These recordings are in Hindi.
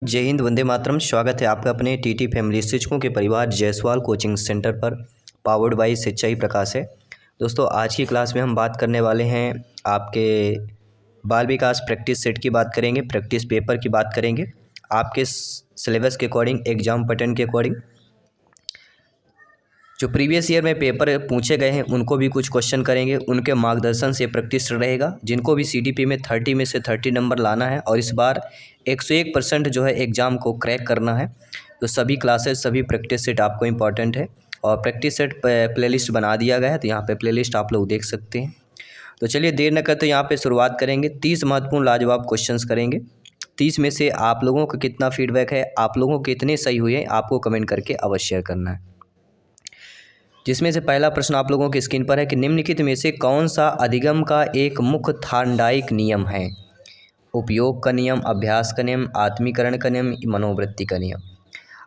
जय हिंद, वंदे मातरम। स्वागत है आपका अपने टीटी फैमिली शिक्षकों के परिवार जायसवाल कोचिंग सेंटर पर, पावर्ड बाय शिक्षा ही प्रकाश है। दोस्तों, आज की क्लास में हम बात करने वाले हैं आपके बाल विकास प्रैक्टिस सेट की बात करेंगे, प्रैक्टिस पेपर की बात करेंगे, आपके सिलेबस के अकॉर्डिंग, एग्जाम पैटर्न के अकॉर्डिंग। जो प्रीवियस ईयर में पेपर पूछे गए हैं उनको भी कुछ क्वेश्चन करेंगे, उनके मार्गदर्शन से प्रैक्टिस रहेगा। जिनको भी सीडीपी में 30 में से 30 नंबर लाना है और इस बार 101% जो है एग्ज़ाम को क्रैक करना है, तो सभी क्लासेस, सभी प्रैक्टिस सेट आपको इम्पॉर्टेंट है। और प्रैक्टिस सेट प्लेलिस्ट बना दिया गया है, तो यहाँ पे प्लेलिस्ट आप लोग देख सकते हैं। तो चलिए देर न करते यहाँ पे शुरुआत करेंगे। 30 महत्वपूर्ण लाजवाब क्वेश्चंस करेंगे। 30 में से आप लोगों का कितना फीडबैक है, आप लोगों के कितने सही हुए, आपको कमेंट करके अवश्य शेयर करना है। जिसमें से पहला प्रश्न आप लोगों की स्क्रीन पर है कि निम्नलिखित में से कौन सा अधिगम का एक मुख्य थार्नडाइक नियम है? उपयोग का नियम, अभ्यास का नियम, आत्मीकरण का नियम, मनोवृत्ति का नियम।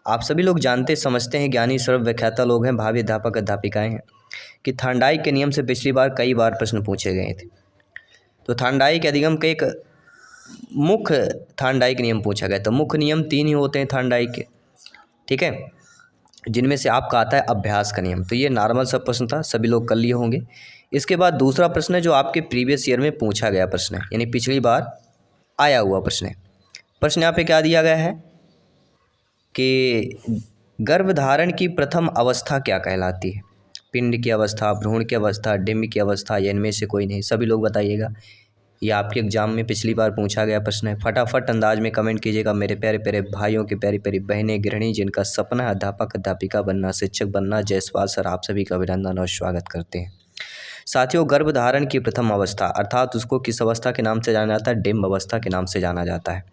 आप सभी लोग जानते समझते हैं, ज्ञानी सर्व व्याख्याता लोग हैं, भावी अध्यापक अध्यापिकाएं हैं, कि थार्नडाइक के नियम से पिछली बार कई बार प्रश्न पूछे गए थे। तो थार्नडाइक अधिगम का एक मुख्य थार्नडाइक नियम पूछा गया। तो मुख्य नियम 3 ही होते हैं थार्नडाइक के, ठीक है, जिनमें से आपका आता है अभ्यास का नियम। तो ये नॉर्मल सा प्रश्न था, सभी लोग कर लिए होंगे। इसके बाद दूसरा प्रश्न है जो आपके प्रीवियस ईयर में पूछा गया प्रश्न है, यानी पिछली बार आया हुआ प्रश्न है। प्रश्न यहाँ पे क्या दिया गया है कि गर्भधारण की प्रथम अवस्था क्या कहलाती है? पिंड की अवस्था, भ्रूण की अवस्था, डिम्ब की अवस्था, या इनमें से कोई नहीं? सभी लोग बताइएगा। ये आपके एग्जाम में पिछली बार पूछा गया प्रश्न है। फटाफट अंदाज में कमेंट कीजिएगा मेरे प्यारे प्यारे भाइयों के, प्यारी प्यारी बहनें, गृहिणी जिनका सपना है अध्यापक अध्यापिका बनना, शिक्षक बनना। जायसवाल सर आप सभी का अभिनंदन और स्वागत करते हैं। साथियों, गर्भधारण की प्रथम अवस्था अर्थात उसको किस अवस्था के नाम से जाना जाता है? डिम्ब अवस्था के नाम से जाना जाता है।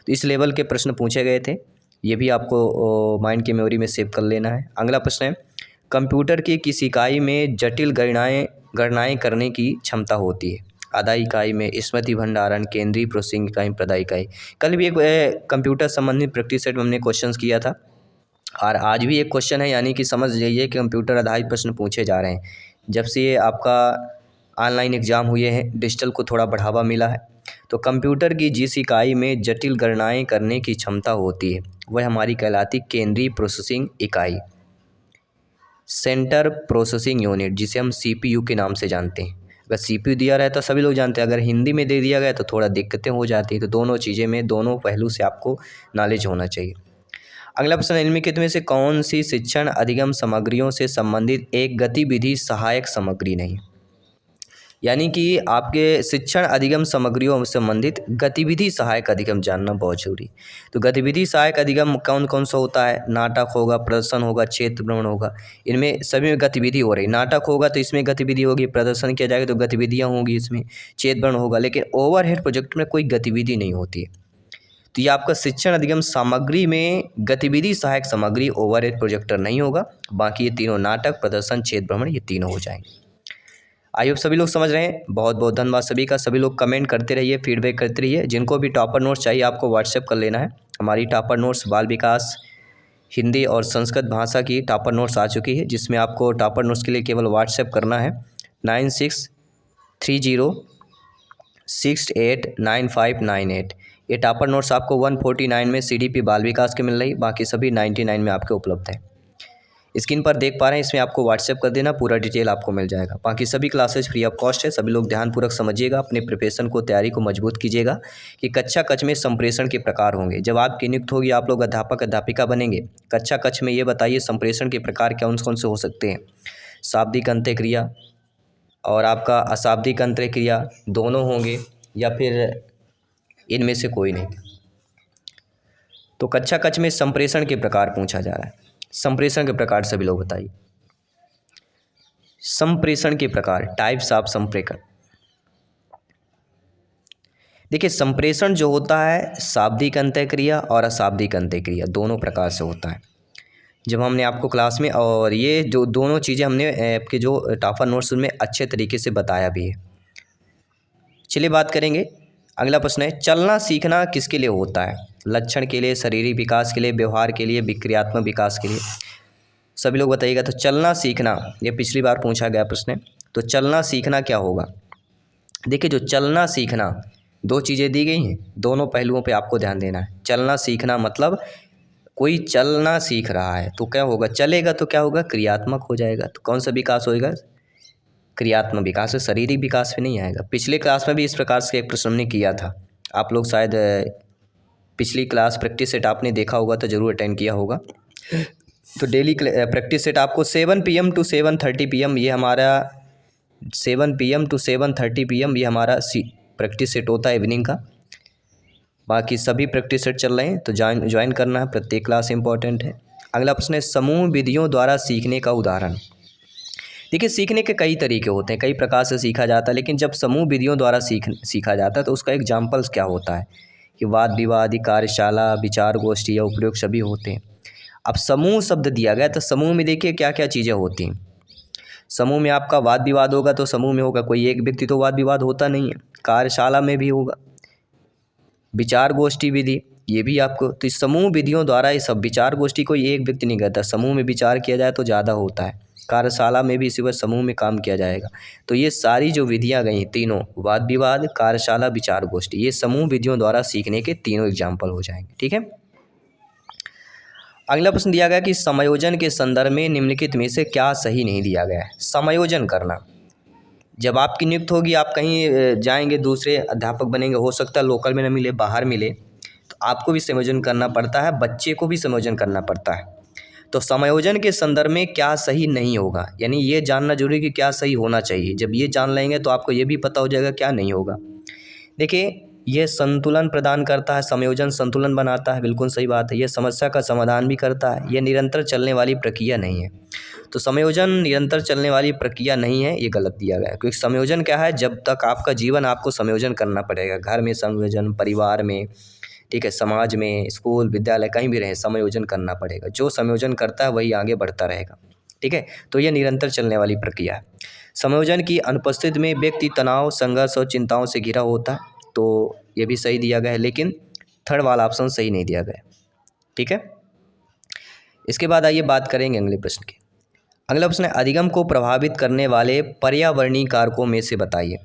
तो इस लेवल के प्रश्न पूछे गए थे, ये भी आपको माइंड की मेमोरी में सेव कर लेना है। अगला प्रश्न है, कंप्यूटर की किस इकाई में जटिल गणनाएँ करने की क्षमता होती है? आधा इकाई में, स्मृति भंडारण, केंद्रीय प्रोसेसिंग इकाई, प्रदा इकाई। कल भी एक कंप्यूटर संबंधित प्रैक्टिस सेट में हमने क्वेश्चंस किया था और आज भी एक क्वेश्चन है, यानी कि समझ जाइए कि कंप्यूटर आधारित प्रश्न पूछे जा रहे हैं। जब से ये आपका ऑनलाइन एग्ज़ाम हुए हैं, डिजिटल को थोड़ा बढ़ावा मिला है, तो कंप्यूटर की जिस इकाई में जटिल गणनाएँ करने की क्षमता होती है वह हमारी कहलाती केंद्रीय प्रोसेसिंग इकाई, सेंटर प्रोसेसिंग यूनिट, जिसे हम सीपीयू के नाम से जानते हैं। अगर सीपीयू दिया रहता तो सभी लोग जानते हैं, अगर हिंदी में दे दिया गया तो थोड़ा दिक्कतें हो जाती। तो दोनों चीज़ें में, दोनों पहलू से आपको नॉलेज होना चाहिए। अगला प्रश्न, निम्नलिखित में से कौन सी शिक्षण अधिगम सामग्रियों से संबंधित एक गतिविधि सहायक सामग्री नहीं? यानी कि आपके शिक्षण अधिगम सामग्रियों से संबंधित गतिविधि सहायक अधिगम जानना बहुत जरूरी। तो गतिविधि सहायक अधिगम कौन कौन सा होता है? नाटक होगा, प्रदर्शन होगा, क्षेत्र भ्रमण होगा। इनमें सभी में गतिविधि हो रही। नाटक होगा तो इसमें गतिविधि होगी, प्रदर्शन किया जाएगा तो गतिविधियाँ होंगी, इसमें क्षेत्र भ्रमण होगा, लेकिन ओवरहेड प्रोजेक्ट में कोई गतिविधि नहीं होती है। तो ये आपका शिक्षण अधिगम सामग्री में गतिविधि सहायक सामग्री ओवरहेड प्रोजेक्टर नहीं होगा। बाकी ये तीनों, नाटक, प्रदर्शन, क्षेत्र भ्रमण, ये तीनों हो जाएंगे। आई होप सभी लोग समझ रहे हैं। बहुत बहुत धन्यवाद सभी का। सभी लोग कमेंट करते रहिए, फीडबैक करते रहिए। जिनको भी टॉपर नोट्स चाहिए आपको व्हाट्सएप कर लेना है। हमारी टॉपर नोट्स बाल विकास हिंदी और संस्कृत भाषा की टॉपर नोट्स आ चुकी है, जिसमें आपको टॉपर नोट्स के लिए केवल व्हाट्सएप करना है 9630689598। ये टॉपर नोट्स आपको 149 में सीडीपी बाल विकास के मिल रही, बाकी सभी 99 में आपके उपलब्ध है। स्क्रीन पर देख पा रहे हैं, इसमें आपको व्हाट्सएप कर देना, पूरा डिटेल आपको मिल जाएगा। बाकी सभी क्लासेस फ्री ऑफ कॉस्ट है। सभी लोग ध्यानपूर्वक समझिएगा, अपने प्रिपरेशन को, तैयारी को मजबूत कीजिएगा कि कक्षा कक्ष में संप्रेषण के प्रकार होंगे। जब आपकी नियुक्त होगी, आप लोग अध्यापक अध्यापिका बनेंगे, कक्षा कक्ष में ये बताइए संप्रेषण के प्रकार कौन कौन से हो सकते हैं? शाब्दिक अंत्यक्रिया और आपका अशाब्दिक अंत्यक्रिया दोनों होंगे, या फिर इनमें से कोई नहीं? तो कक्षा कक्ष में संप्रेषण के प्रकार पूछा जा रहा है। संप्रेषण के प्रकार सभी लोग बताइए। संप्रेषण के प्रकार, टाइप्स ऑफ संप्रेषण। देखिए, संप्रेषण जो होता है शाब्दिक अंत्यक्रिया और अशाब्दिक अंत्यक्रिया दोनों प्रकार से होता है। जब हमने आपको क्लास में, और ये जो दोनों चीज़ें हमने आपके जो टॉपर नोट्स में अच्छे तरीके से बताया भी है। चलिए बात करेंगे। अगला प्रश्न है, चलना सीखना किसके लिए होता है? लक्षण के लिए, शारीरिक विकास के लिए, व्यवहार के लिए, विक्रियात्मक विकास के लिए? सभी लोग बताइएगा। तो चलना सीखना, ये पिछली बार पूछा गया प्रश्न है। तो चलना सीखना क्या होगा? देखिए, जो चलना सीखना दो चीज़ें दी गई हैं, दोनों पहलुओं पे आपको ध्यान देना है। चलना सीखना मतलब कोई चलना सीख रहा है तो क्या होगा, चलेगा तो क्या होगा, क्रियात्मक हो जाएगा। तो कौन सा विकास होएगा, क्रियात्मक विकास है, शारीरिक विकास पे नहीं आएगा। पिछले क्लास में भी इस प्रकार से एक प्रश्न हमने किया था, आप लोग शायद पिछली क्लास प्रैक्टिस सेट आपने देखा होगा तो ज़रूर अटेंड किया होगा। तो डेली प्रैक्टिस सेट आपको 7 PM टू 7:30 PM ये हमारा 7 PM टू 7:30 PM ये हमारा प्रैक्टिस सेट होता है इवनिंग का। बाकी सभी प्रैक्टिस सेट चल रहे हैं तो ज्वाइन करना है, प्रत्येक क्लास इंपॉर्टेंट है। अगला प्रश्न है समूह विधियों द्वारा सीखने का उदाहरण। देखिए सीखने के कई तरीके होते हैं, कई प्रकार से सीखा जाता है, लेकिन जब समूह विधियों द्वारा सीखा जाता है तो उसका एग्जाम्पल्स क्या होता है कि वाद विवाद, कार्यशाला, विचार गोष्ठी या उपयोग सभी होते हैं। अब समूह शब्द दिया गया तो समूह में देखिए क्या क्या चीज़ें होती हैं। समूह में आपका वाद विवाद होगा तो समूह में होगा, कोई एक व्यक्ति तो वाद विवाद होता नहीं है। कार्यशाला में भी होगा, विचार गोष्ठी विधि ये भी आपको, तो इस समूह विधियों द्वारा ये सब, विचार गोष्ठी कोई एक व्यक्ति नहीं करता, समूह में विचार किया जाए तो ज़्यादा होता है। कार्यशाला में भी इसी पर समूह में काम किया जाएगा। तो ये सारी जो विधियाँ गई तीनों, वाद विवाद, कार्यशाला, विचार गोष्ठी, ये समूह विधियों द्वारा सीखने के तीनों एग्जाम्पल हो जाएंगे। ठीक है। अगला प्रश्न दिया गया कि समायोजन के संदर्भ में निम्नलिखित में से क्या सही नहीं दिया गया है। समायोजन करना, जब आपकी नियुक्त होगी, आप कहीं जाएंगे, दूसरे अध्यापक बनेंगे, हो सकता है लोकल में न मिले, बाहर मिले, तो आपको भी समायोजन करना पड़ता है, बच्चे को भी समायोजन करना पड़ता है। तो समायोजन के संदर्भ में क्या सही नहीं होगा, यानी ये जानना जरूरी कि क्या सही होना चाहिए। जब ये जान लेंगे तो आपको ये भी पता हो जाएगा क्या नहीं होगा। देखिए ये संतुलन प्रदान करता है, समायोजन संतुलन बनाता है, बिल्कुल सही बात है। ये समस्या का समाधान भी करता है, ये निरंतर चलने वाली प्रक्रिया नहीं है। तो समायोजन निरंतर चलने वाली प्रक्रिया नहीं है, ये गलत दिया गया है। क्योंकि समायोजन क्या है, जब तक आपका जीवन आपको समायोजन करना पड़ेगा, घर में समायोजन, परिवार में, ठीक है, समाज में, स्कूल, विद्यालय, कहीं भी रहे समायोजन करना पड़ेगा। जो समायोजन करता है वही आगे बढ़ता रहेगा। ठीक है, तो यह निरंतर चलने वाली प्रक्रिया है। समायोजन की अनुपस्थिति में व्यक्ति तनाव, संघर्ष और चिंताओं से घिरा होता है, तो ये भी सही दिया गया है, लेकिन थर्ड वाला ऑप्शन सही नहीं दिया गया। ठीक है, इसके बाद आइए बात करेंगे अगले प्रश्न की। अगला प्रश्न है अधिगम को प्रभावित करने वाले पर्यावरणीय कारकों में से बताइए।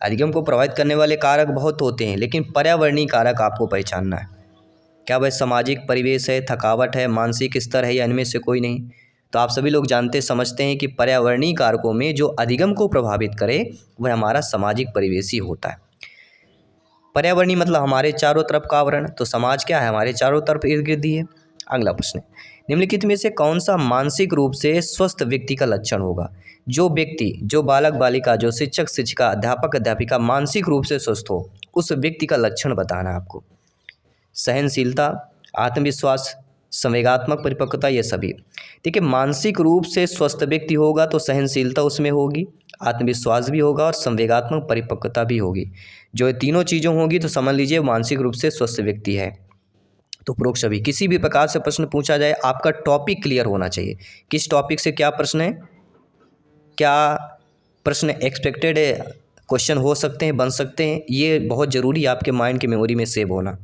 अधिगम को प्रभावित करने वाले कारक बहुत होते हैं, लेकिन पर्यावरणीय कारक आपको पहचानना है। क्या वह सामाजिक परिवेश है, थकावट है, मानसिक स्तर है, या इनमें से कोई नहीं। तो आप सभी लोग जानते समझते हैं कि पर्यावरणीय कारकों में जो अधिगम को प्रभावित करे वह हमारा सामाजिक परिवेश ही होता है। पर्यावरणीय मतलब हमारे चारों तरफ का आवरण, तो समाज क्या है, हमारे चारों तरफ इर्द गिर्द ही है। अगला प्रश्न है निम्नलिखित में से कौन सा मानसिक रूप से स्वस्थ व्यक्ति का लक्षण होगा। जो व्यक्ति, जो बालक बालिका, जो शिक्षक शिक्षिका, अध्यापक अध्यापिका मानसिक रूप से स्वस्थ हो, उस व्यक्ति का लक्षण बताना है आपको। सहनशीलता, आत्मविश्वास, संवेगात्मक परिपक्वता, ये सभी। देखिए मानसिक रूप से स्वस्थ व्यक्ति होगा तो सहनशीलता उसमें होगी, आत्मविश्वास भी होगा और संवेगात्मक परिपक्वता भी होगी। जो ये तीनों चीज़ें होंगी तो समझ लीजिए मानसिक रूप से स्वस्थ व्यक्ति है। तो उपरोक्त सभी, किसी भी प्रकार से प्रश्न पूछा जाए आपका टॉपिक क्लियर होना चाहिए। किस टॉपिक से क्या प्रश्न है, क्या प्रश्न एक्सपेक्टेड क्वेश्चन हो सकते हैं, बन सकते हैं, ये बहुत ज़रूरी है आपके माइंड की मेमोरी में सेव होना।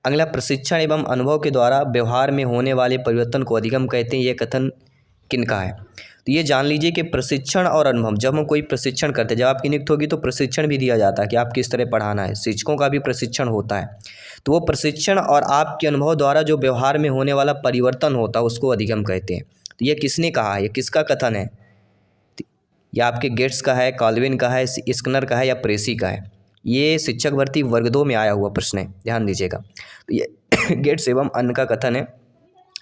अगला प्रशिक्षण एवं अनुभव के द्वारा व्यवहार में होने वाले परिवर्तन को अधिगम कहते हैं। ये कथन किनका है, तो ये जान लीजिए कि प्रशिक्षण और अनुभव, जब हम कोई प्रशिक्षण करते हैं, जब आपकी नियुक्त होगी तो प्रशिक्षण भी दिया जाता है कि आप किस तरह पढ़ाना है, शिक्षकों का भी प्रशिक्षण होता है। तो वो प्रशिक्षण और आपके अनुभव द्वारा जो व्यवहार में होने वाला परिवर्तन होता है उसको अधिगम कहते हैं। तो ये किसने कहा है, ये किसका कथन है, या आपके गेट्स का है, कॉल्विन का है, स्किनर का है, या प्रेसी का है। ये शिक्षक भर्ती वर्ग 2 में आया हुआ प्रश्न है, ध्यान दीजिएगा। तो ये गेट्स एवं अन्य का कथन है,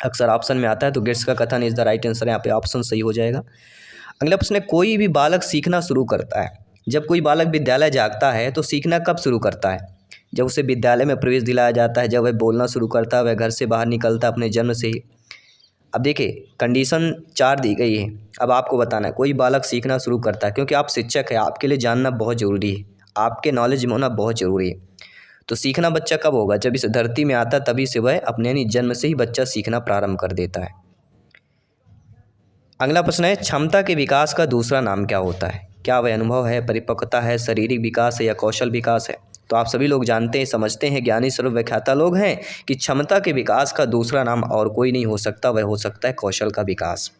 अक्सर ऑप्शन में आता है, तो गेट्स का कथन इज द राइट आंसर, यहाँ पे ऑप्शन सही हो जाएगा। अगला प्रश्न है कोई भी बालक सीखना शुरू करता है, जब कोई बालक विद्यालय जाता है तो सीखना कब शुरू करता है, जब उसे विद्यालय में प्रवेश दिलाया जाता है, जब वह बोलना शुरू करता है, वह घर से बाहर निकलता है अपने जन्म से ही। अब देखिए कंडीशन 4 दी गई है, अब आपको बताना है कोई बालक सीखना शुरू करता है, क्योंकि आप शिक्षक हैं, आपके लिए जानना बहुत ज़रूरी है, आपके नॉलेज में होना बहुत ज़रूरी है। तो सीखना बच्चा कब होगा, जब इस धरती में आता तभी से वह अपने यानी जन्म से ही बच्चा सीखना प्रारंभ कर देता है। अगला प्रश्न है क्षमता के विकास का दूसरा नाम क्या होता है। क्या वह अनुभव है, परिपक्वता है, शारीरिक विकास है, या कौशल विकास है। तो आप सभी लोग जानते हैं, समझते हैं, ज्ञानी सर्वव्याख्याता लोग हैं कि क्षमता के विकास का दूसरा नाम और कोई नहीं हो सकता, वह हो सकता है कौशल का विकास।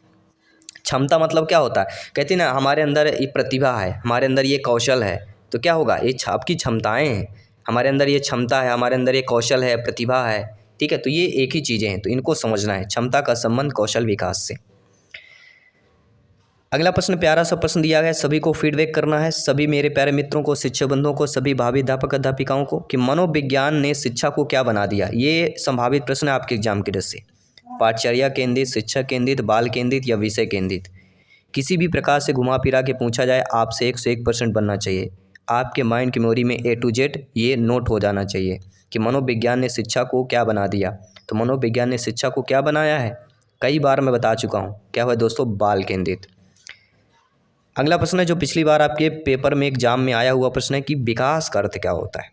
क्षमता मतलब क्या होता है, कहते हैं ना हमारे अंदर ये प्रतिभा है, हमारे अंदर ये कौशल है, तो क्या होगा, ये आपकी क्षमताएँ हैं, हमारे अंदर ये क्षमता है, हमारे अंदर ये कौशल है, प्रतिभा है, ठीक है। तो ये एक ही चीज़ें हैं, तो इनको समझना है, क्षमता का संबंध कौशल विकास से। अगला प्रश्न प्यारा सा प्रश्न दिया गया है, सभी को फीडबैक करना है, सभी मेरे प्यारे मित्रों को, शिक्षक बंधुओं को, सभी भावी अध्यापक अध्यापिकाओं को, कि मनोविज्ञान ने शिक्षा को क्या बना दिया। ये संभावित प्रश्न है आपके एग्जाम की दृष्टि से। पाठचर्या केंद्रित, शिक्षक केंद्रित, बाल केंद्रित या विषय केंद्रित, किसी भी प्रकार से घुमा फिरा के पूछा जाए, आपसे 101% बनना चाहिए। आपके माइंड की मेमोरी में A to Z ये नोट हो जाना चाहिए कि मनोविज्ञान ने शिक्षा को क्या बना दिया। तो मनोविज्ञान ने शिक्षा को क्या बनाया है, कई बार मैं बता चुका हूँ, क्या हुआ दोस्तों, बाल केंद्रित। अगला प्रश्न है जो पिछली बार आपके पेपर में एग्जाम में आया हुआ प्रश्न है कि विकास का अर्थ क्या होता है।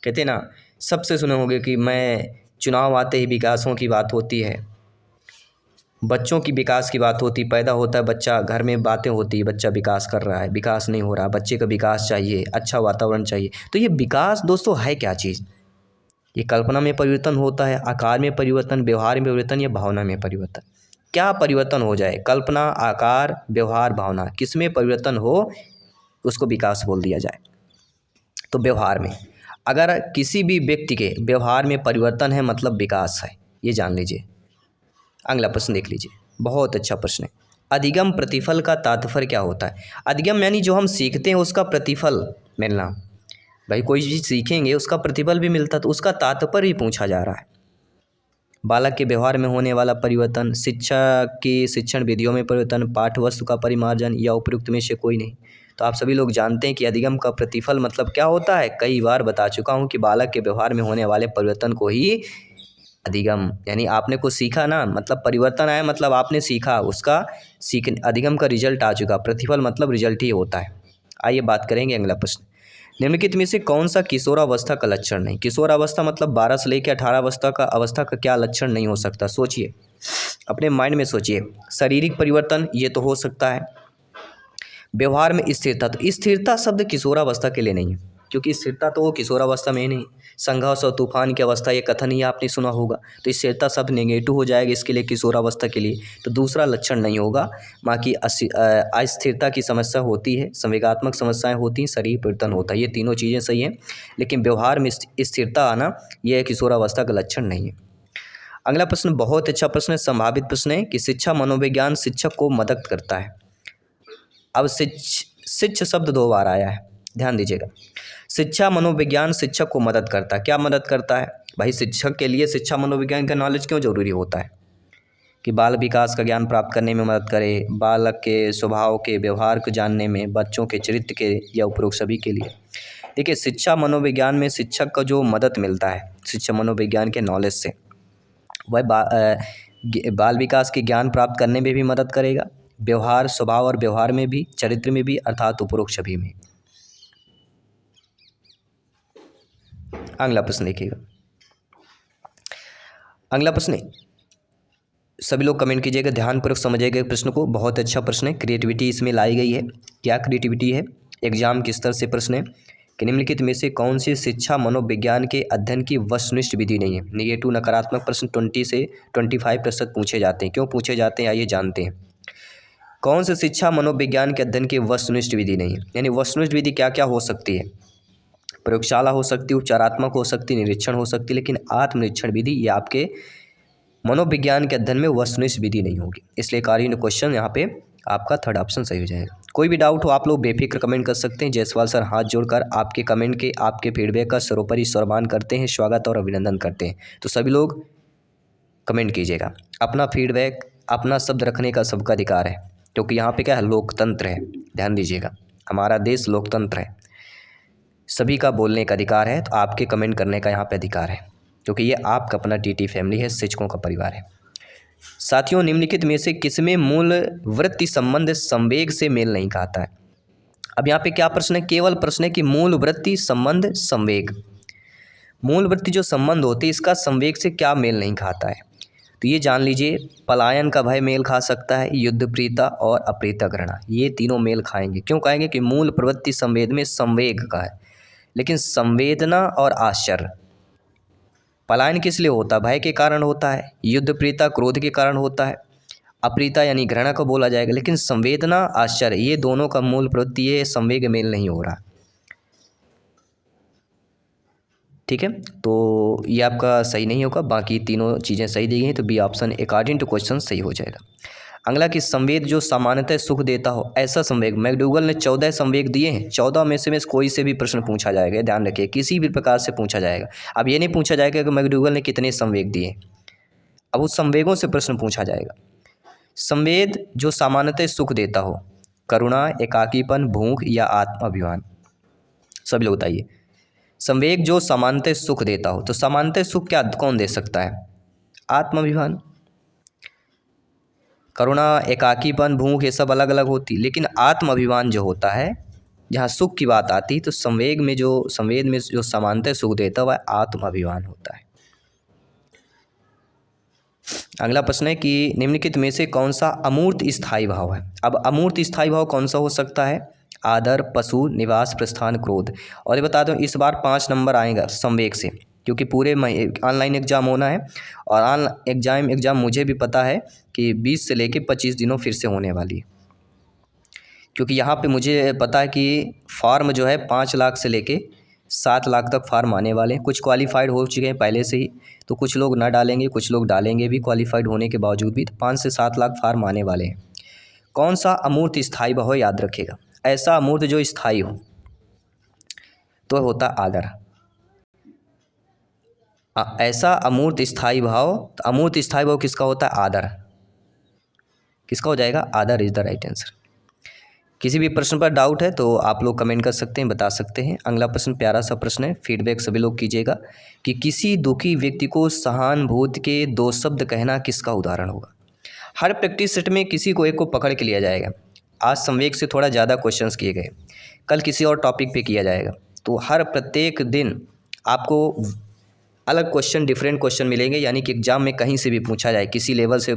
कहते हैं ना, सबसे सुने होंगे कि मैं चुनाव आते ही विकासों की बात होती है, बच्चों की विकास की बात होती, पैदा होता है बच्चा, घर में बातें होती, बच्चा विकास कर रहा है, विकास नहीं हो रहा, बच्चे का विकास चाहिए, अच्छा वातावरण चाहिए। तो ये विकास दोस्तों है क्या चीज़, ये कल्पना में परिवर्तन होता है, आकार में परिवर्तन, व्यवहार में परिवर्तन या भावना में परिवर्तन। क्या परिवर्तन हो जाए, कल्पना, आकार, व्यवहार, भावना, किस में परिवर्तन हो उसको विकास बोल दिया जाए। तो व्यवहार में, अगर किसी भी व्यक्ति के व्यवहार में परिवर्तन है मतलब विकास है, ये जान लीजिए। अगला प्रश्न देख लीजिए, बहुत अच्छा प्रश्न है। अधिगम प्रतिफल का तात्पर्य क्या होता है। अधिगम यानी जो हम सीखते हैं उसका प्रतिफल मिलना। भाई कोई चीज़ सीखेंगे उसका प्रतिफल भी मिलता, तो उसका तात्पर्य ही पूछा जा रहा है। बालक के व्यवहार में होने वाला परिवर्तन, शिक्षा की शिक्षण विधियों में परिवर्तन, पाठ वस्तु का परिमार्जन या उपयुक्त में से कोई नहीं। तो आप सभी लोग जानते हैं कि अधिगम का प्रतिफल मतलब क्या होता है, कई बार बता चुका हूँ कि बालक के व्यवहार में होने वाले परिवर्तन को ही अधिगम, यानी आपने कुछ सीखा ना, मतलब परिवर्तन आया मतलब आपने सीखा, उसका अधिगम का रिजल्ट आ चुका, प्रतिफल मतलब रिजल्ट ही होता है। आइए बात करेंगे अगला प्रश्न, निम्नलिखित में से कौन सा किशोरावस्था का लक्षण नहीं। किशोरावस्था मतलब 12 से लेकर 18 अवस्था का क्या लक्षण नहीं हो सकता, सोचिए, अपने माइंड में सोचिए। शारीरिक परिवर्तन ये तो हो सकता है, व्यवहार में स्थिरता, तो स्थिरता शब्द किशोरावस्था के लिए नहीं है, क्योंकि स्थिरता तो वो किशोरावस्था में ही नहीं। संघर्ष और तूफान की अवस्था, ये कथन ही आपने सुना होगा, तो स्थिरता शब्द नेगेटिव हो जाएगा इसके लिए, किशोरावस्था के लिए। तो दूसरा लक्षण नहीं होगा, बाकी अस्थिरता की समस्या होती है, संवेगात्मक समस्याएं होती हैं, शरीर परिवर्तन होता है, ये तीनों चीज़ें सही हैं, लेकिन व्यवहार में स्थिरता आना यह किशोरावस्था का लक्षण नहीं है। अगला प्रश्न बहुत अच्छा प्रश्न है, संभावित प्रश्न है कि शिक्षा मनोविज्ञान शिक्षक को मदद करता है। अब शिक्ष शब्द 2 बार आया है, ध्यान दीजिएगा। शिक्षा मनोविज्ञान शिक्षक को मदद करता है, क्या मदद करता है भाई, शिक्षक के लिए शिक्षा मनोविज्ञान का नॉलेज क्यों जरूरी होता है, कि बाल विकास का ज्ञान प्राप्त करने में मदद करे, बालक के स्वभाव के व्यवहार को जानने में, बच्चों के चरित्र के या उपरोक्त सभी के लिए। देखिए शिक्षा मनोविज्ञान में शिक्षक का जो मदद मिलता है शिक्षा मनोविज्ञान के नॉलेज से, वह बाल विकास के ज्ञान प्राप्त करने में भी मदद करेगा, व्यवहार, स्वभाव और व्यवहार में भी, चरित्र में भी, अर्थात उपरोक्त सभी में। अगला प्रश्न देखिएगा, अगला प्रश्न सभी लोग कमेंट कीजिएगा, ध्यानपूर्वक समझिएगा प्रश्न को, बहुत अच्छा प्रश्न है, क्रिएटिविटी इसमें लाई गई है। क्या क्रिएटिविटी है, एग्जाम किस तरह से प्रश्न है कि निम्नलिखित में से कौन सी शिक्षा मनोविज्ञान के अध्ययन की वस्तुनिष्ठ विधि नहीं है। नेगेटिव नकारात्मक प्रश्न 20 से 25% पूछे जाते हैं, क्यों पूछे जाते हैं आइए जानते हैं। कौन सी शिक्षा मनोविज्ञान के अध्ययन की वस्तुनिष्ठ विधि नहीं है, यानी वस्तुनिष्ठ विधि क्या क्या हो सकती है, प्रयोगशाला हो सकती है, उपचारात्मक हो सकती है, निरीक्षण हो सकती है, लेकिन आत्मनिरीक्षण विधि ये आपके मनोविज्ञान के अध्ययन में वस्तुनिष्ठ विधि नहीं होगी। इसलिए कार्य क्वेश्चन यहाँ पे आपका थर्ड ऑप्शन सही हो जाएगा। कोई भी डाउट हो आप लोग बेफिक्र कमेंट कर सकते हैं। जयसवाल सर हाथ जोड़कर आपके कमेंट के, आपके फीडबैक का सर्वोपरि सम्मान करते हैं, स्वागत और अभिनंदन करते हैं। तो सभी लोग कमेंट कीजिएगा, अपना फीडबैक, अपना शब्द रखने का सबका अधिकार है, क्योंकि यहाँ पे क्या है, लोकतंत्र है, ध्यान दीजिएगा, हमारा देश लोकतंत्र है, सभी का बोलने का अधिकार है, तो आपके कमेंट करने का यहाँ पे अधिकार है, क्योंकि ये आपका अपना टीटी फैमिली है, शिक्षकों का परिवार है। साथियों निम्नलिखित में से किसमें मूल वृत्ति संबंध संवेग से मेल नहीं खाता है। अब यहाँ पे क्या प्रश्न है, केवल प्रश्न है कि मूल वृत्ति संबंध संवेग, मूल वृत्ति जो संबंध होते हैं इसका संवेग से क्या मेल नहीं खाता है। तो ये जान लीजिए, पलायन का भय मेल खा सकता है, युद्ध प्रीता और अप्रीता घृणा, ये तीनों मेल खाएंगे। क्यों खाएंगे, कि मूल प्रवृत्ति संवेद में संवेग का है, लेकिन संवेदना और आश्चर्य, पलायन किस लिए होता है, भय के कारण होता है, युद्ध प्रीता क्रोध के कारण होता है, अप्रीता यानी घृणा को बोला जाएगा, लेकिन संवेदना आश्चर्य ये दोनों का मूल प्रवृत्ति ये संवेग मेल नहीं हो रहा। ठीक है, तो ये आपका सही नहीं होगा, बाकी तीनों चीज़ें सही दी गई हैं, तो B option according to question सही हो जाएगा। अगला कि संवेग जो सामान्यतः सुख देता हो ऐसा संवेग, मैकडूगल ने 14 संवेग दिए हैं, 14 में से कोई से भी प्रश्न पूछा जाएगा, ध्यान रखिए, किसी भी प्रकार से पूछा जाएगा। अब ये नहीं पूछा जाएगा कि मैकडूगल ने कितने संवेग दिए, अब उस संवेगों से प्रश्न पूछा जाएगा। संवेद जो सामान्यतः सुख देता हो, करुणा, एकाकीपन, भूख या आत्माभिमान, सभी लोग बताइए। संवेग जो सामान्यतः सुख देता हो, तो सामान्यतः सुख क्या कौन दे सकता है? आत्माभिमान, करुणा, एकाकीपन, भूख ये सब अलग अलग होती, लेकिन आत्माभिमान जो होता है, जहाँ सुख की बात आती तो संवेग में जो सामान्यतः सुख देता है वह आत्माभिमान होता है। अगला प्रश्न है कि निम्नलिखित में से कौन सा अमूर्त स्थायी भाव है? अब अमूर्त स्थायी भाव कौन सा हो सकता है? आदर, पशु, निवास, प्रस्थान, क्रोध। और ये बता दूं इस बार 5 नंबर आएगा संवेग से, क्योंकि पूरे ऑनलाइन एग्ज़ाम होना है, और ऑनलाइन एग्ज़ाम मुझे भी पता है कि 20 से लेके 25 दिनों फिर से होने वाली है, क्योंकि यहाँ पे मुझे पता है कि फॉर्म जो है 5 लाख से लेके 7 लाख तक फार्म आने वाले हैं। कुछ क्वालिफाइड हो चुके हैं पहले से ही, तो कुछ लोग ना डालेंगे, कुछ लोग डालेंगे भी क्वालिफाइड होने के बावजूद भी, तो 5 से 7 लाख फार्म आने वाले हैं। कौन सा अमूर्त स्थायी भाव याद रखिएगा, ऐसा अमूर्त जो स्थायी हो, तो होता आदर। ऐसा अमूर्त स्थायी भाव, तो अमूर्त स्थायी भाव किसका होता है? आदर। किसका हो जाएगा? आदर इज द राइट आंसर। किसी भी प्रश्न पर डाउट है तो आप लोग कमेंट कर सकते हैं, बता सकते हैं। अगला प्रश्न प्यारा सा प्रश्न है, फीडबैक सभी लोग कीजिएगा कि किसी दुखी व्यक्ति को सहानुभूति के 2 शब्द कहना किसका उदाहरण होगा? हर प्रैक्टिस सेट में किसी को एक को पकड़ के लिया जाएगा। आज संवेग से थोड़ा ज़्यादा क्वेश्चंस किए गए, कल किसी और टॉपिक पे किया जाएगा, तो हर प्रत्येक दिन आपको अलग क्वेश्चन, डिफरेंट क्वेश्चन मिलेंगे, यानी कि एग्जाम में कहीं से भी पूछा जाए, किसी लेवल से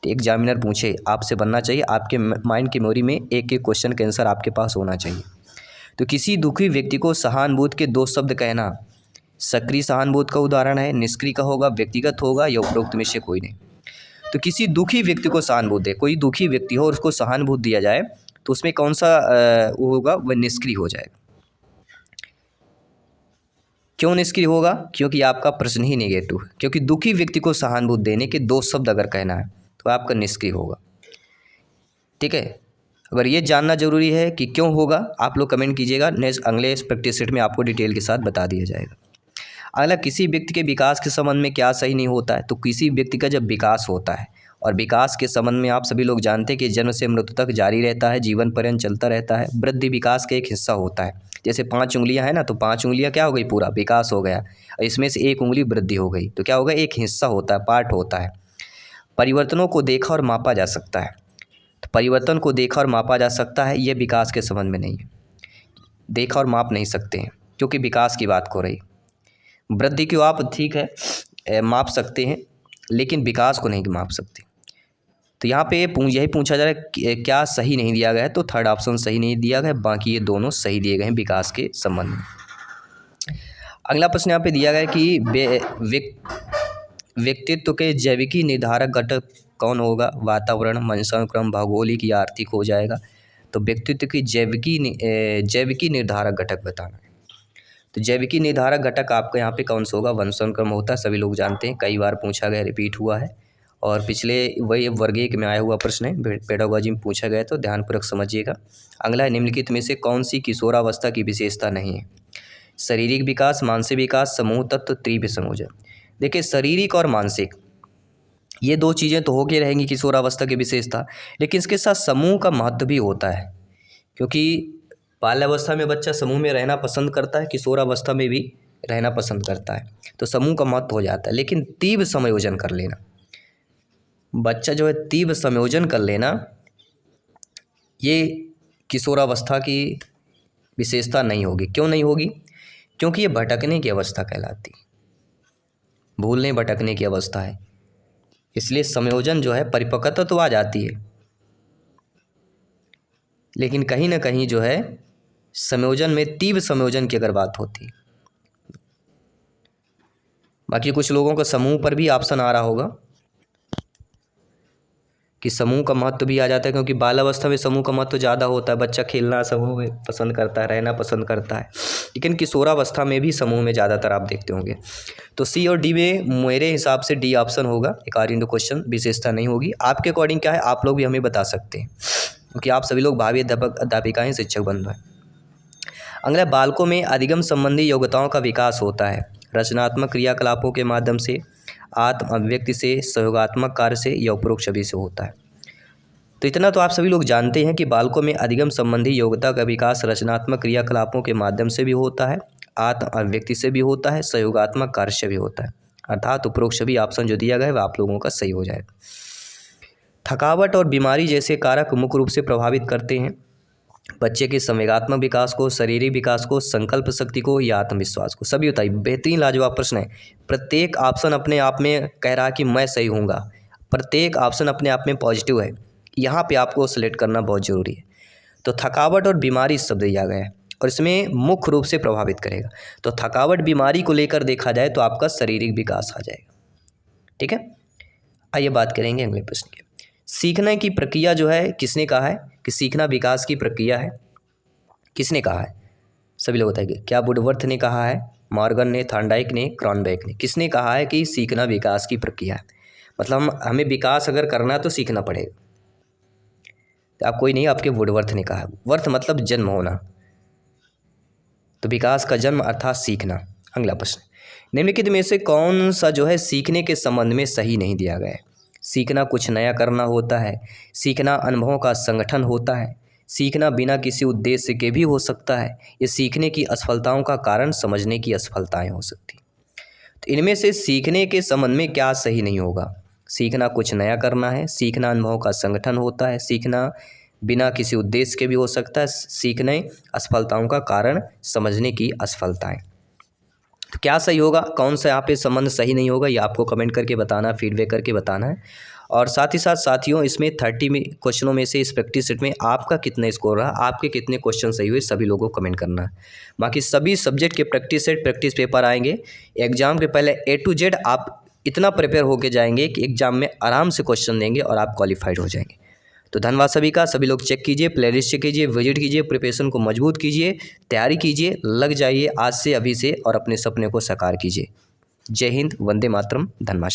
एग्जामिनर पूछे, आपसे बनना चाहिए, आपके माइंड की मेमोरी में एक एक क्वेश्चन का आंसर आपके पास होना चाहिए। तो किसी दुखी व्यक्ति को सहानुभूति के 2 शब्द कहना, सक्रिय सहानुभूति का उदाहरण है, निष्क्रिय का होगा, व्यक्तिगत होगा, या उपरोक्त में से कोई नहीं। तो किसी दुखी व्यक्ति को सहानुभूति दे, कोई दुखी व्यक्ति हो और उसको सहानुभूति दिया जाए, तो उसमें कौन सा वो होगा? वह निष्क्रिय हो जाएगा। क्यों निष्क्रिय होगा? क्योंकि आपका प्रश्न ही नेगेटिव है, क्योंकि दुखी व्यक्ति को सहानुभूति देने के 2 शब्द अगर कहना है तो आपका निष्क्रिय होगा। ठीक है, अगर ये जानना जरूरी है कि क्यों होगा, आप लोग कमेंट कीजिएगा, नेक्स्ट अगले प्रैक्टिस सेट में आपको डिटेल के साथ बता दिया जाएगा। अगला, किसी व्यक्ति के विकास के संबंध में क्या सही नहीं होता है? तो किसी व्यक्ति का जब विकास होता है, और विकास के संबंध में आप सभी लोग जानते हैं कि जन्म से मृत्यु तक जारी रहता है, जीवन पर्यंत चलता रहता है। वृद्धि विकास का एक हिस्सा होता है। जैसे 5 उंगलियां हैं ना, तो 5 उंगलियां क्या हो गई? पूरा विकास हो गया, और इसमें से 1 उंगली वृद्धि हो गई, तो क्या होगा? एक हिस्सा होता है, पार्ट होता है। परिवर्तनों को देखा और मापा जा सकता है, तो परिवर्तन को देखा और मापा जा सकता है, ये विकास के संबंध में नहीं है। देखा और माप नहीं सकते हैं, क्योंकि विकास की बात हो रही। वृद्धि को आप ठीक है माप सकते हैं, लेकिन विकास को नहीं माप सकते। तो यहाँ पे यही पूछा जा रहा है कि क्या सही नहीं दिया गया है, तो थर्ड ऑप्शन सही नहीं दिया गया है, बाकी ये दोनों सही दिए गए हैं विकास के संबंध में। अगला प्रश्न यहाँ पे दिया गया है कि व्यक्तित्व के जैविकी निर्धारक घटक कौन होगा? वातावरण, वंशानुक्रम, भौगोलिक या आर्थिक हो जाएगा। तो व्यक्तित्व की जैविकी निर्धारक घटक बताना है। तो जैविकी निर्धारक घटक आपका यहाँ पे कौन सा होगा? वंशानुक्रम होता है, सभी लोग जानते हैं, कई बार पूछा गया, रिपीट हुआ है, और पिछले वही वर्ग 1 में आया हुआ प्रश्न है, पेडागोजी में पूछा गया, तो ध्यानपूर्वक समझिएगा। अगला, निम्नलिखित में से कौन सी किशोरावस्था की विशेषता नहीं है? शारीरिक विकास, मानसिक विकास, समूह तत्व, तीव्र संयोजन। देखिए, शारीरिक और मानसिक ये 2 चीज़ें तो होके रहेंगी किशोरावस्था की विशेषता, लेकिन इसके साथ समूह का महत्व भी होता है, क्योंकि बाल्यावस्था में बच्चा समूह में रहना पसंद करता है, किशोरावस्था में भी रहना पसंद करता है, तो समूह का महत्व हो जाता है। लेकिन तीव्र संयोजन कर लेना, बच्चा जो है तीव्र संयोजन कर लेना, ये किशोरावस्था की विशेषता नहीं होगी। क्यों नहीं होगी? क्योंकि ये भटकने की अवस्था कहलाती है, भूलने भटकने की अवस्था है, इसलिए संयोजन जो है, परिपक्वता तो आ जाती है, लेकिन कहीं ना कहीं जो है संयोजन में, तीव्र संयोजन की अगर बात होती है। बाकी कुछ लोगों को समूह पर भी ऑप्शन आ रहा होगा, कि समूह का महत्व भी आ जाता है, क्योंकि बालावस्था में समूह का महत्व ज़्यादा होता है। बच्चा खेलना समूह में पसंद करता है, रहना पसंद करता है, लेकिन किशोरावस्था में भी समूह में ज़्यादातर आप देखते होंगे। तो सी और डी में मेरे हिसाब से डी ऑप्शन होगा। अकॉर्डिंग टू क्वेश्चन विशेषता नहीं होगी। आपके अकॉर्डिंग क्या है, आप लोग भी हमें बता सकते हैं, क्योंकि आप सभी लोग भावी अध्यापक अध्यापिकाएँ शिक्षक बंधु हैं। अगला, बालकों में अधिगम संबंधी योग्यताओं का विकास होता है रचनात्मक क्रियाकलापों के माध्यम से, आत्म अभिव्यक्ति से, सहयोगात्मक कार्य से या उपरोक्त सभी से होता है। तो इतना तो आप सभी लोग जानते हैं कि बालकों में अधिगम संबंधी योग्यता का विकास रचनात्मक क्रियाकलापों के माध्यम से भी होता है, आत्म अभिव्यक्ति से भी होता है, सहयोगात्मक कार्य से भी होता है। अर्थात उपरोक्त सभी ऑप्शन जो दिया गया है वह आप लोगों का सही हो जाएगा। थकावट और बीमारी जैसे कारक मुख्य रूप से प्रभावित करते हैं बच्चे के संवेगात्मक विकास को, शारीरिक विकास को, संकल्प शक्ति को या आत्मविश्वास को। सभी बताइए, बेहतरीन लाजवाब प्रश्न है। प्रत्येक ऑप्शन अपने आप में कह रहा है कि मैं सही हूँगा, प्रत्येक ऑप्शन अपने आप में पॉजिटिव है। यहाँ पे आपको सेलेक्ट करना बहुत ज़रूरी है। तो थकावट और बीमारी शब्द दिया गया है और इसमें मुख्य रूप से प्रभावित करेगा। तो थकावट बीमारी को लेकर देखा जाए तो आपका शारीरिक विकास आ जाएगा। ठीक है, आइए बात करेंगे अगले प्रश्न की। सीखने की प्रक्रिया जो है, किसने कहा है कि सीखना विकास की प्रक्रिया है? किसने कहा है? सभी लोग बताएंगे। क्या वुडवर्थ ने कहा है, मॉर्गन ने, थॉर्नडाइक ने, क्रॉनबेक ने? किसने कहा है कि सीखना विकास की प्रक्रिया है? मतलब हमें विकास अगर करना है तो सीखना पड़ेगा। तो आप कोई नहीं, आपके वुडवर्थ ने कहा है। वर्थ मतलब जन्म होना, तो विकास का जन्म अर्थात सीखना। अगला प्रश्न, निम्नलिखित में से कौन सा जो है सीखने के संबंध में सही नहीं दिया गया है? सीखना कुछ नया करना होता है, सीखना अनुभवों का संगठन होता है, सीखना बिना किसी उद्देश्य के भी हो सकता है, ये सीखने की असफलताओं का कारण समझने की असफलताएं हो सकती। तो इनमें से सीखने के संबंध में क्या सही नहीं होगा? सीखना कुछ नया करना है, सीखना अनुभवों का संगठन होता है, सीखना बिना किसी उद्देश्य के भी हो सकता है, सीखने असफलताओं का कारण समझने की असफलताएं। तो क्या सही होगा, कौन सा यहाँ पे संबंध सही नहीं होगा, ये आपको कमेंट करके बताना, फीडबैक करके बताना है। और साथ ही साथ साथियों, इसमें 30 में क्वेश्चनों में से इस प्रैक्टिस सेट में आपका कितना स्कोर रहा, आपके कितने क्वेश्चन सही हुए, सभी लोगों को कमेंट करना है। बाकी सभी सब्जेक्ट के प्रैक्टिस सेट, प्रैक्टिस पेपर आएंगे एग्जाम के पहले। A to Z आप इतना प्रिपेयर होके जाएंगे कि एग्जाम में आराम से क्वेश्चन देंगे और आप क्वालिफाइड हो जाएंगे। तो धन्यवाद सभी का। सभी लोग चेक कीजिए, प्लेलिस्ट चेक कीजिए, विजिट कीजिए, प्रिपरेशन को मजबूत कीजिए, तैयारी कीजिए, लग जाइए आज से, अभी से, और अपने सपने को साकार कीजिए। जय हिंद, वंदे मातरम, धन्यवाद।